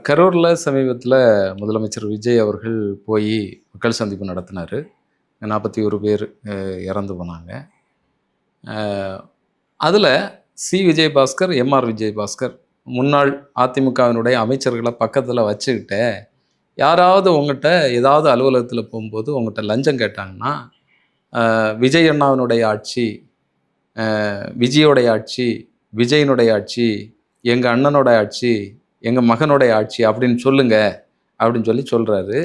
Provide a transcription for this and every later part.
கரூரில் சமீபத்தில் முதலமைச்சர் விஜய் அவர்கள் போய் மக்கள் சந்திப்பு நடத்தினார். 41 பேர் இறந்து போனாங்க. அதில் சி. விஜயபாஸ்கர், எம்ஆர் விஜயபாஸ்கர் முன்னாள் அதிமுகவினுடைய அமைச்சர்களை பக்கத்தில் வச்சுக்கிட்டு, யாராவது உங்கள்கிட்ட ஏதாவது அலுவலகத்தில் போகும்போது உங்கள்கிட்ட லஞ்சம் கேட்டாங்கன்னா, விஜய் அண்ணாவினுடைய ஆட்சி, விஜயோடைய ஆட்சி, விஜயனுடைய ஆட்சி, எங்கள் அண்ணனோட ஆட்சி, எங்கள் மகனுடைய ஆட்சி அப்படின்னு சொல்லுங்க அப்படின்னு சொல்கிறாரு.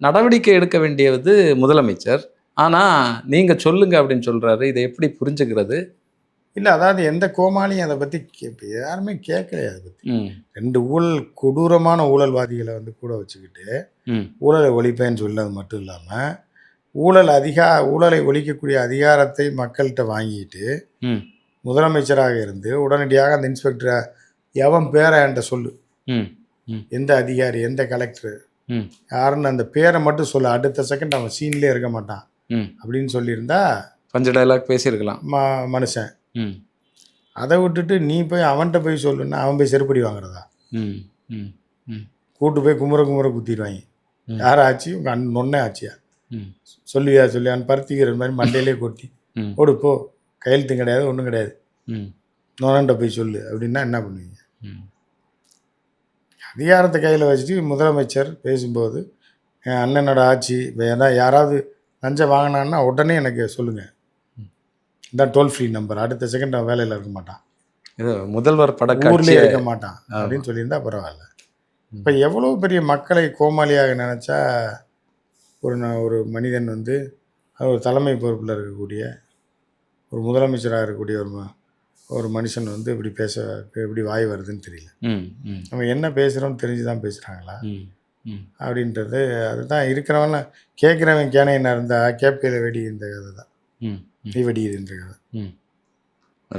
நடவடிக்கை எடுக்க வேண்டியது முதலமைச்சர். ஆனால் நீங்கள் சொல்லுங்க அப்படின்னு சொல்கிறாரு. இதை எப்படி புரிஞ்சுக்கிறது? இல்லை, அதாவது எந்த கோமாளியும் அதை பற்றி யாருமே கேட்கலையே. அதை பற்றி 2 கொடூரமான ஊழல்வாதிகளை வந்து கூட வச்சுக்கிட்டு ஊழலை ஒழிப்பேன்னு சொன்னது மட்டும் இல்லாமல் ஊழலை ஒழிக்கக்கூடிய அதிகாரத்தை மக்கள்கிட்ட வாங்கிட்டு முதலமைச்சராக இருந்து உடனடியாக அந்த இன்ஸ்பெக்டரை எவன் பேரை என்கிட்ட சொல்லு, எந்த அதிகாரி, எந்த கலெக்டர் யாருன்னு அந்த பேரை மட்டும் சொல்ல, அடுத்த செகண்ட் அவன் சீன்லேயே இருக்க மாட்டான் அப்படின்னு சொல்லியிருந்தா கொஞ்சம் டைலாக் பேசியிருக்கலாம் மனுஷன். அதை விட்டுட்டு நீ போய் அவன்கிட்ட போய் சொல்லுன்னா அவன் போய் செருப்படி வாங்குறதா? கூட்டு போய் குமுற குத்திடுவாங்க. யார் ஆச்சு? உங்கள் நொன்னே ஆச்சியா? சொல்லியான்னு பருத்திக்கிற மாதிரி மண்டையிலே கொட்டி ஓடு போ, கையெழுத்தும் கிடையாது, ஒன்றும் கிடையாது, நொன்னன்ட்ட போய் சொல்லு அப்படின்னா என்ன பண்ணுவீங்க? அதிகாரத்தை கையில் வச்சுட்டு முதலமைச்சர் பேசும்போது என் அண்ணனோட ஆட்சி யாராவது லஞ்சம் வாங்கினான்னா உடனே எனக்கு சொல்லுங்கள், இதான் டோல் ஃப்ரீ நம்பர், அடுத்த செகண்ட் அவன் வேலையில் இருக்க மாட்டான், முதல்வர் ஊர்லேயே இருக்க மாட்டான் அப்படின்னு சொல்லியிருந்தா பரவாயில்ல. இப்போ எவ்வளோ பெரிய மக்களை கோமாளியாக நினச்சா ஒரு மனிதன் வந்து ஒரு தலைமை பொறுப்பில் இருக்கக்கூடிய ஒரு முதலமைச்சராக இருக்கக்கூடிய ஒரு மனுஷன் வந்து இப்படி எப்படி வாய் வருதுன்னு தெரியல. நம்ம என்ன பேசுகிறோம்னு தெரிஞ்சு தான் பேசுகிறாங்களா அப்படின்றது. அதுதான் இருக்கிறவன்லாம் கேட்குறவன் கேனையினா இருந்தால் கேப்பையில் வெடி இந்த கதை தான், நெய் வெடியுதுன்ற கதை.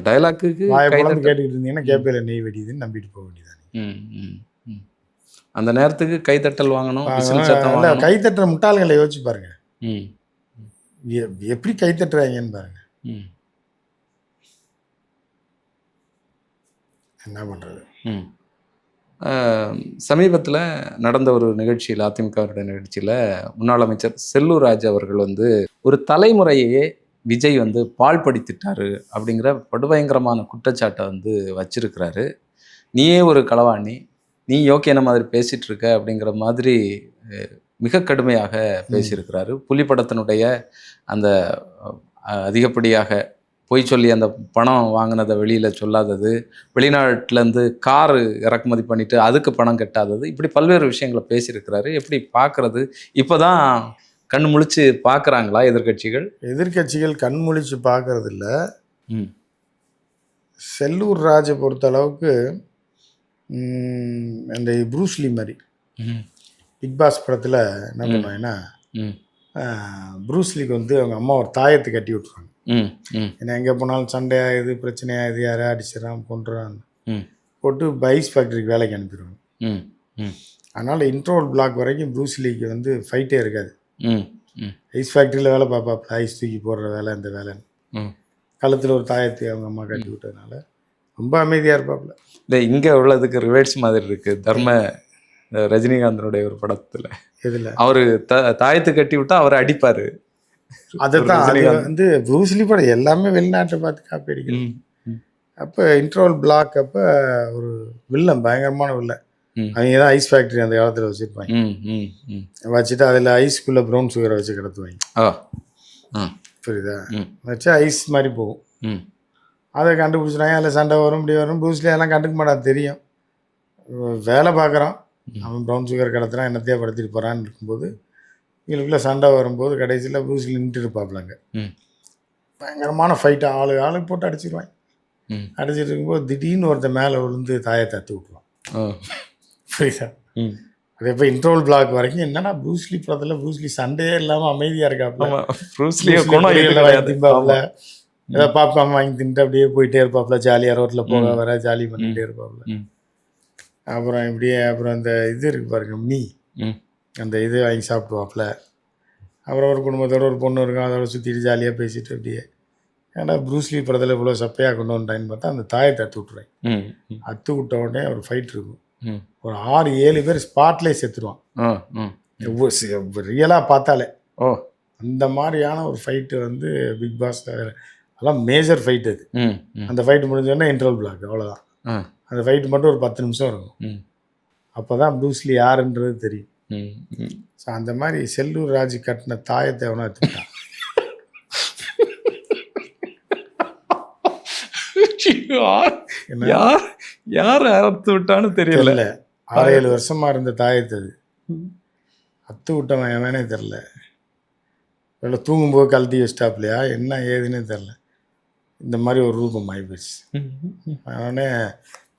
டைலாக்கு வாயை பழந்து கேட்டுக்கிட்டு இருந்தீங்கன்னா கேப்பையில் நெய் வெடியுதுன்னு நம்பிட்டு போக வேண்டியதான். அந்த நேரத்துக்கு கைத்தட்டல் வாங்கணும். இல்லை, கைத்தட்டுற முட்டாள்களை யோசிச்சு பாருங்க, எப்படி கைத்தட்டுறாங்கன்னு பாருங்க. என்ன பண்ணுறது? சமீபத்தில் நடந்த ஒரு நிகழ்ச்சியில், அதிமுகவுடைய நிகழ்ச்சியில் முன்னாள் அமைச்சர் செல்லூர் ராஜ் அவர்கள் வந்து ஒரு தலைமுறையே விஜய் வந்து பாழ்படுத்திட்டாரு அப்படிங்கிற படுபயங்கரமான குற்றச்சாட்டை வந்து வச்சிருக்கிறாரு. நீயே ஒரு களவாணி, நீ யோக்கியன மாதிரி பேசிகிட்டு இருக்க அப்படிங்கிற மாதிரி மிக கடுமையாக பேசியிருக்கிறாரு. புலிப்படத்தினுடைய அந்த அதிகப்படியாக பொய் சொல்லி அந்த பணம் வாங்கினதை வெளியில் சொல்லாதது, வெளிநாட்டிலேருந்து காரு இறக்குமதி பண்ணிவிட்டு அதுக்கு பணம் கட்டாதது, இப்படி பல்வேறு விஷயங்களை பேசியிருக்கிறாரு. எப்படி பார்க்குறது? இப்போ தான் கண் முழிச்சு பார்க்குறாங்களா எதிர்கட்சிகள்? எதிர்கட்சிகள் கண் முழிச்சு பார்க்கறது இல்லை. செல்லூர் ராஜை பொறுத்த அளவுக்கு அந்த ப்ரூஸ்லி மாதிரி பிக் பாஸ் படத்தில் என்ன பண்ணுவாங்கன்னா, ப்ரூஸ்லிக்கு வந்து அவங்க அம்மா ஒரு தாயத்தை கட்டி விட்ருவாங்க. ஏன்னா எங்கே போனாலும் சண்டை ஆகுது, பிரச்சனை ஆகுது, யாரையா அடிச்சிடறான், கொண்டுறான் போட்டு ஐஸ் ஃபேக்ட்ரிக்கு வேலைக்கு அனுப்பிடுவாங்க. அதனால் இன்ட்ரோல் பிளாக் வரைக்கும் ப்ரூஸ்லிக்கு வந்து ஃபைட்டே இருக்காது. ஐஸ் ஃபேக்ட்ரியில் வேலை பார்ப்பாப்புல, ஐஸ் தூக்கி போடுற வேலை, இந்த வேலைன்னு கழுத்தில் ஒரு தாயத்தை அவங்க அம்மா கட்டி விட்டதுனால ரொம்ப அமைதியாக இருப்பாப்புல. இல்லை, இங்கே உள்ளதுக்கு ரிவர்ஸ் மாதிரி இருக்குது. ரஜினிகாந்தனுடைய ஒரு படத்தில் இதில் அவர் தாயத்து கட்டி விட்டா அவரை அடிப்பார். அதுதான் அது வந்து ப்ரூஸ்லி படம் எல்லாமே வெளிநாட்டை பார்த்து காப்பி அடிக்கணும். அப்போ இன்ட்ரோல் பிளாக் அப்போ ஒரு வில்லன், பயங்கரமான வில்லன், அவங்க தான் ஐஸ் ஃபேக்ட்ரி அந்த காலத்தில் வச்சுருப்பாங்க. வச்சுட்டு அதில் ஐஸ்குள்ளே ப்ரௌன் சுகரை வச்சு கிடத்துவாங்க. புரியுதா? வச்சு ஐஸ் மாதிரி போகும். அதை கண்டுபிடிச்சிட்டாங்க. அதில் சண்டை வரும், இப்படி வரும். ப்ரூஸ்லி அதெல்லாம் கண்டுக்க மாட்டாது, தெரியும். வேலை பார்க்குறான் அவன், ப்ரௌன் சுகர் கடத்துறான், என்னத்தையே படுத்திட்டு போகிறான்னு இருக்கும்போது இவங்களுக்குள்ள சண்டை வரும்போது கடைசியில் ப்ரூஸ்லி நின்றுட்டு இருப்பாப்புலங்க. பயங்கரமான ஃபைட்டை ஆளுக்கு போட்டு அடிச்சிடுவாங்க. அடிச்சிட்டு இருக்கும்போது திடீர்னு ஒருத்தர் மேலே விழுந்து தாயத்தை அத்து விட்டுருவான். புரியுதா? அது எப்போ இன்ட்ரோல் பிளாக் வரைக்கும் என்னன்னா ப்ரூஸ்லி படத்தில் ப்ரூஸ்லி சண்டையே இல்லாமல் அமைதியாக இருக்காப்புல. ஏதாவது பாப்கார்ன் வாங்கி தின்ட்டு அப்படியே போயிட்டே இருப்பாப்புல, ஜாலியாக ரோட்டில் போக வர ஜாலி பண்ணிகிட்டே இருப்பாப்புல. அப்புறம் இப்படியே அந்த இது இருக்கு பாருங்க, அந்த இது வாங்கி சாப்பிடுவாப்புல. அப்புறம் ஒரு குடும்பத்தோட ஒரு பொண்ணு இருக்கும், அதோட சுற்றிட்டு ஜாலியாக பேசிட்டு அப்படியே. ஏன்னா ப்ரூஸ்லி படத்தில் இவ்வளோ சப்பையாக கொண்டு வந்துட்டான்னு பார்த்தா அந்த தாயத்தை அத்து விட்டுருவேன். அத்து விட்ட உடனே ஒரு ஃபைட் இருக்கும். ம். ஒரு 6-7 பேர் ஸ்பாட்லேயே செத்துருவான். ம். ரியலாக பார்த்தாலே ஓ. அந்த மாதிரியான ஒரு ஃபைட்டு வந்து பிக் பாஸ் அதெல்லாம் மேஜர் ஃபைட் அது. ம். ம். அந்த ஃபைட் முடிஞ்சோடனே இன்டர்வல் பிளாக் அவ்வளோதான். அந்த ஃபைட் மட்டும் ஒரு 10 நிமிஷம் இருக்கும். ம். அப்போ தான் ப்ரூஸ்லி யாருன்றது தெரியும். ம். ம். ஸோ அந்த மாதிரி செல்லூர் ராஜ் கட்டின தாயத்தை எவனா எடுத்துக்கிட்டான். யார் யார் அறுத்து விட்டான்னு தெரியல. 6-7 வருஷமா இருந்த தாயத்து அது. அத்து விட்டவன் எவனே தெரில. இல்லை தூங்கும்போது கழட்டி வச்சிட்டாப்லையா என்ன ஏதுன்னே தெரில. இந்த மாதிரி ஒரு ரூபம் ஆகிப்போச்சு. அவனே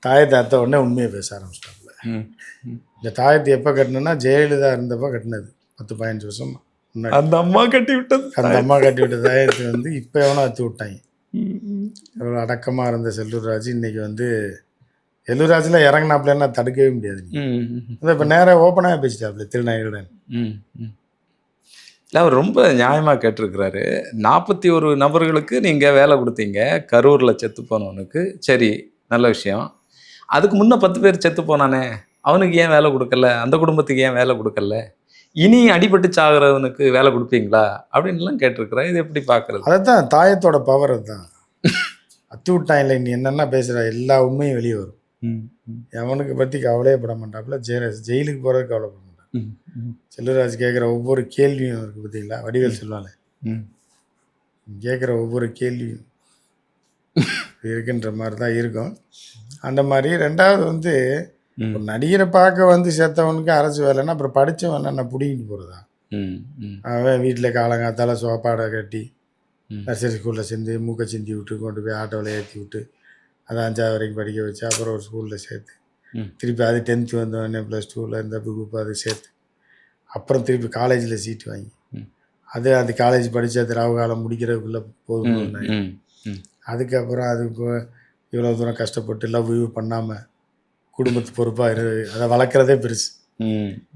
தாயத்தை அத்த உடனே உண்மையை பேச ஆரம்பிச்சிட்டாப்புல. இந்த தாயத்தை எப்போ கட்டினேன்னா ஜெயலலிதா இருந்தப்போ கட்டினது 10-15 வருஷம் முன்னாடி. அந்த அம்மா கட்டி விட்டது. அந்த அம்மா கட்டி விட்ட தாயத்தை வந்து இப்போ எவனோ அத்து விட்டாங்க. எவ்வளோ அடக்கமாக இருந்த செல்லூர் ராஜ் இன்னைக்கு வந்து செல்லூர் ராஜில் இறங்கினாப்லன்னா தடுக்கவே முடியாது. இப்போ நேராக ஓப்பனாக பேசிட்டாப்புல திருநாயுடன். இல்லை அவர் ரொம்ப நியாயமாக கேட்டிருக்கிறாரு. 41 நபர்களுக்கு நீங்கள் வேலை கொடுத்தீங்க கரூரில் செத்து போனவனுக்கு. சரி, நல்ல விஷயம். அதுக்கு முன்னே 10 பேர் செத்து போனானே, அவனுக்கு ஏன் வேலை கொடுக்கல? அந்த குடும்பத்துக்கு ஏன் வேலை கொடுக்கல? இனி அடிபட்டு சாகிறவனுக்கு வேலை கொடுப்பீங்களா அப்படின்லாம் கேட்டிருக்கிறேன். இது எப்படி பார்க்குறது? அதுதான் தாயத்தோட பவர். அதுதான் அத்து விட்டான். இல்லை நீ என்னென்ன பேசுகிற எல்லா உண்மையும் வெளியே வரும். அவனுக்கு பற்றி கவலையே பட மாட்டாப்புல. ஜெயிலுக்கு போகிறதுக்கு கவலைப்பட மாட்டான். செல்லூராஜ் கேட்குற ஒவ்வொரு கேள்வியும் இருக்குது பார்த்தீங்களா? வடிவேல் சொல்லுவாங்க, கேட்குற ஒவ்வொரு கேள்வியும் இருக்குன்ற மாதிரி தான் இருக்கும். அந்த மாதிரி ரெண்டாவது வந்து ஒரு நடிகரை பார்க்க வந்து சேர்த்தவனுக்கு அரசு வேலைன்னா அப்புறம் படித்தவன் என்ன பிடிங்கிட்டு போகிறதா? அவன் வீட்டில் காலங்காத்தால சோப்பாடை கட்டி நர்சரி ஸ்கூலில் சேர்ந்து மூக்கை சிந்தி விட்டு கொண்டு போய் ஆட்டோவில் ஏற்றி விட்டு அதை 5ஆவது வரைக்கும் படிக்க வச்சு அப்புறம் ஒரு ஸ்கூலில் சேர்த்து திருப்பி அது 10th வந்தவொடனே +2 இந்த குரூப் அது சேர்த்து அப்புறம் திருப்பி காலேஜில் சீட்டு வாங்கி அது காலேஜ் படித்து அது ராவு காலம் முடிக்கிறதுக்குள்ளே போதும். அதுக்கப்புறம் அது இப்போ இவ்வளோ தூரம் கஷ்டப்பட்டு லவ் பண்ணாமல் குடும்பத்து பொறுப்பாக அதை வளர்க்குறதே பெருசு.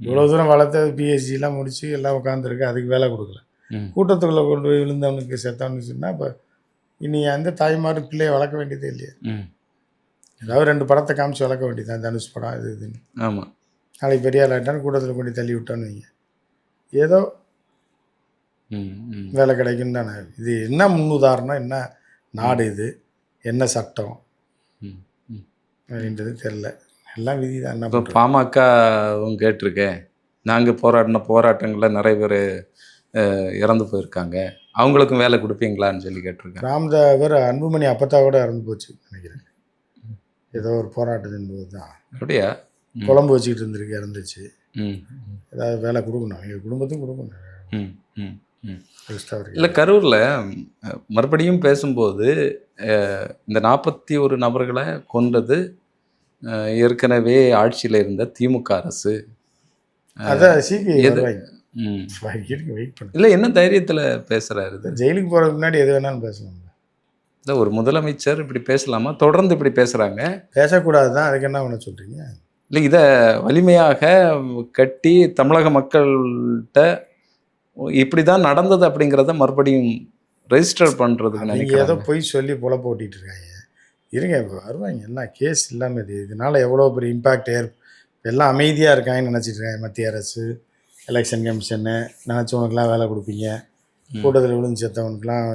இவ்வளோ தூரம் வளர்த்து பிஹெச்டிலாம் முடித்து எல்லாம் உட்காந்துருக்கு, அதுக்கு வேலை கொடுக்கல. கூட்டத்துக்குள்ளே கொண்டு போய் விழுந்தவனுக்கு செத்தவனுக்கு சொன்னால் இப்போ இனி அந்த தாய்மாரும் பிள்ளையை வளர்க்க வேண்டியதே இல்லையா? ஏதாவது 2 படத்தை காமிச்சு வளர்க்க வேண்டியதான். தனுஷ் படம் இது இதுன்னு. ஆமாம். நாளைக்கு பெரிய ஆள் ஆகிட்டான்னு கூட்டத்தில் கொண்டு தள்ளி விட்டான்னு வைங்க, ஏதோ வேலை கிடைக்குன்னு தானே. இது என்ன முன்னுதாரணம், என்ன நாடு, இது என்ன சட்டம் அப்படின்றது தெரில. எல்லாம் விதி தான். என்ன இப்போ பாமகவும் கேட்டிருக்கேன். நாங்கள் போராடின போராட்டங்களில் நிறைய பேர் இறந்து போயிருக்காங்க, அவங்களுக்கும் வேலை கொடுப்பீங்களான்னு சொல்லி கேட்டிருக்கேன். ராமதாவர் அன்புமணி அப்பத்தா கூட இறந்து போச்சு நினைக்கிறேன். ஏதோ ஒரு போராட்டத்தின் போது தான். அப்படியா? குழம்பு வச்சுக்கிட்டு இருந்திருக்கு, இறந்துச்சு. ஏதாவது வேலை கொடுக்கணும், எங்கள் குடும்பத்துக்கும் கொடுக்கணும். இல்லை, கரூரில் மறுபடியும் பேசும்போது இந்த 41 நபர்களை கொண்டது ஏற்கனவே ஆட்சியில் இருந்த திமுக அரசு. அதான் சிபிஐ வெயிட் பண்ண இல்லை, என்ன தைரியத்தில் பேசுகிறாரு? ஜெயிலுக்கு போகிறதுக்கு முன்னாடி எது வேணாலும் பேசலாம். இல்லை, ஒரு முதலமைச்சர் இப்படி பேசலாமா? தொடர்ந்து இப்படி பேசுகிறாங்க. பேசக்கூடாது தான், அதுக்கு என்ன பண்ண சொல்கிறீங்க? இல்லை, இதை வலிமையாக கட்டி தமிழக மக்கள்கிட்ட இப்படி தான் நடந்தது அப்படிங்கிறத மறுபடியும் ரெஜிஸ்டர் பண்ணுறதுக்கு நீங்கள் ஏதோ போய் சொல்லி பொழப்ப ஓட்டிகிட்டு இருக்காங்க. இருங்க, இப்போ வருவாங்க. எல்லாம் கேஸ் இல்லாமல் இதனால் எவ்வளோ பெரிய இம்பேக்ட் எல்லாம் அமைதியாக இருக்காங்கன்னு நினச்சிட்டு இருக்காங்க. மத்திய அரசு, எலெக்ஷன் கமிஷனு நினச்சவனுக்கெலாம் வேலை கொடுப்பீங்க, கூட்டத்தில் விழுந்து செத்தவனுக்கெலாம்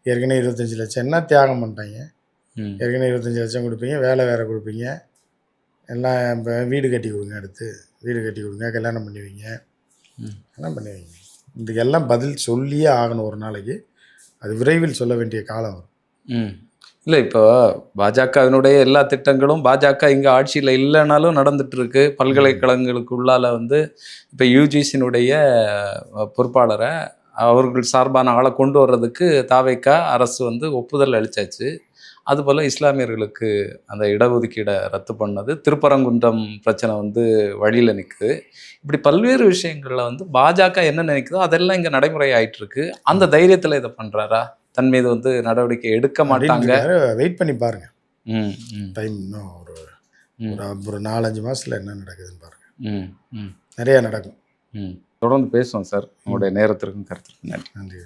ஏற்கனவே 25 லட்சம் என்ன தியாகம் பண்ணிட்டாங்க. ஏற்கனவே 25 லட்சம் கொடுப்பீங்க, வேலை வேறு கொடுப்பீங்க, எல்லாம் இப்போ வீடு கட்டி கொடுங்க, அடுத்து வீடு கட்டி கொடுங்க, கல்யாணம் பண்ணுவீங்க, எல்லாம் பண்ணுவீங்க. இதுக்கெல்லாம் பதில் சொல்லியே ஆகணும் ஒரு நாளைக்கு. அது விரைவில் சொல்ல வேண்டிய காலம் வரும். இல்லை, இப்போ பாஜகவினுடைய எல்லா திட்டங்களும் பாஜக இங்கே ஆட்சியில் இல்லைனாலும் நடந்துட்டு இருக்கு. பல்கலைக்கழகங்களுக்கு உள்ளால வந்து இப்போ யூஜிசியினுடைய பொறுப்பாளரை அவர்கள் சார்பான ஆளை கொண்டு வர்றதுக்கு தாவேக்கா அரசு வந்து ஒப்புதல் அளித்தாச்சு. அதுபோல் இஸ்லாமியர்களுக்கு அந்த இடஒதுக்கீடை ரத்து பண்ணது, திருப்பரங்குன்றம் பிரச்சனை வந்து வழியில் நிற்குது. இப்படி பல்வேறு விஷயங்களில் வந்து பாஜக என்ன நினைக்குதோ அதெல்லாம் இங்கே நடைமுறை ஆகிட்டு இருக்கு. அந்த தைரியத்தில் இதை பண்ணுறாரா? தன் மீது வந்து நடவடிக்கை எடுக்க மாட்டாங்க, வெயிட் பண்ணி பாருங்க. டைம் இன்னும் ஒரு 4-5 மாதத்தில் என்ன நடக்குதுன்னு பாருங்க. நிறையா நடக்கும். தொடர்ந்து பேசுவோம் சார். உங்களுடைய நேரத்திற்கும் கருத்திற்கும் நன்றி.